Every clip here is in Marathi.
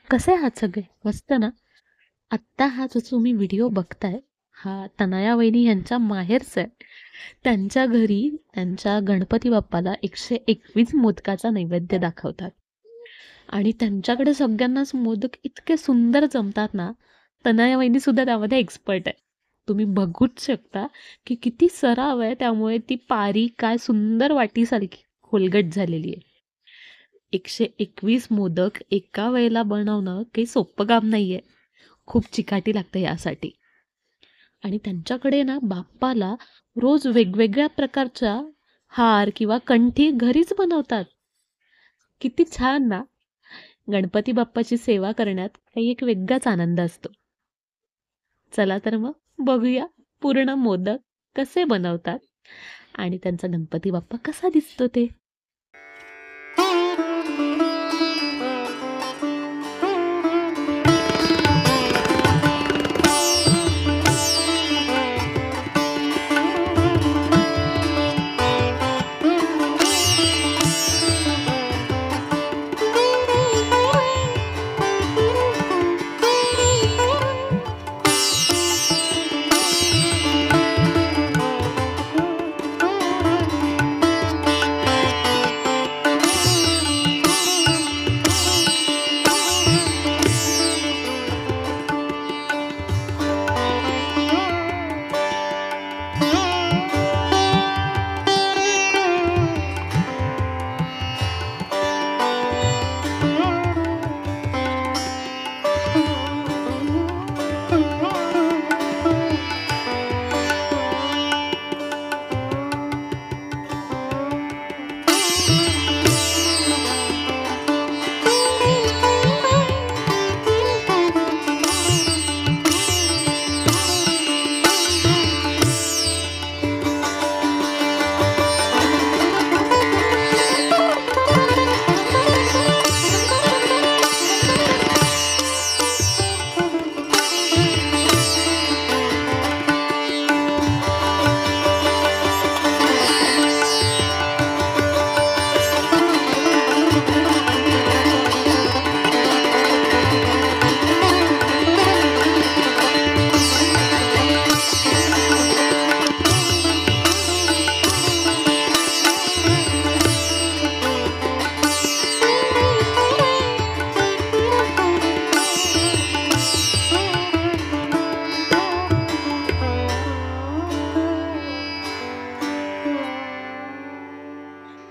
कसे आहात सगळे? मस्त ना? आत्ता हा जो तुम्ही व्हिडिओ बघताय, हा तनया वहिनी यांच्या माहेरचा आहे. त्यांच्या घरी त्यांच्या गणपती बाप्पाला 121 मोदकाचा नैवेद्य दाखवतात आणि त्यांच्याकडे सगळ्यांनाच मोदक इतके सुंदर जमतात ना, तनया वहिनी सुद्धा त्यामध्ये एक्सपर्ट आहे. तुम्ही बघूच शकता, की किती सराव आहे, त्यामुळे ती पारी काय सुंदर वाटीसारखी खोलगट झालेली आहे. 121 मोदक एका वेळेला बनवणं काही सोपं काम नाहीये. खूप चिकाटी लागते यासाठी. आणि त्यांच्याकडे ना बाप्पाला रोज वेगवेगळ्या प्रकारच्या हार किंवा कंठी घरीच बनवतात. किती छान ना! गणपती बाप्पाची सेवा करण्यात काही एक वेगळाच आनंद असतो. चला तर मग बघूया पूर्ण मोदक कसे बनवतात आणि त्यांचा गणपती बाप्पा कसा दिसतो ते.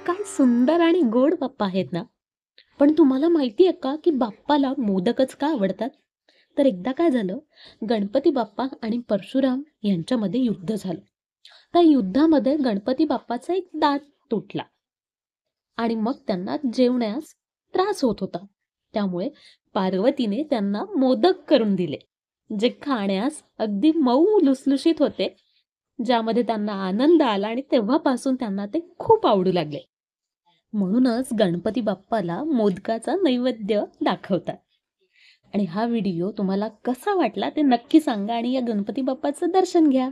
काय सुंदर आणि गोड बाप्पा आहेत ना. पण तुम्हाला माहिती आहे का, की बाप्पाला मोदकच का आवडतात? तर एकदा काय झालं, गणपती बाप्पा आणि परशुराम यांच्यामध्ये युद्ध झालं. त्या युद्धामध्ये गणपती बाप्पाचा एक दात तुटला आणि मग त्यांना जेवण्यास त्रास होत होता. त्यामुळे पार्वतीने त्यांना मोदक करून दिले, जे खाण्यास अगदी मऊ लुसलुशीत होते, ज्यामध्ये त्यांना आनंद आला आणि तेव्हापासून त्यांना ते खूप आवडू लागले. म्हणूनच गणपती बाप्पाला मोदकाचा नैवेद्य दाखवतात. आणि हा व्हिडिओ तुम्हाला कसा वाटला ते नक्की सांगा आणि या गणपती बाप्पाचं दर्शन घ्या.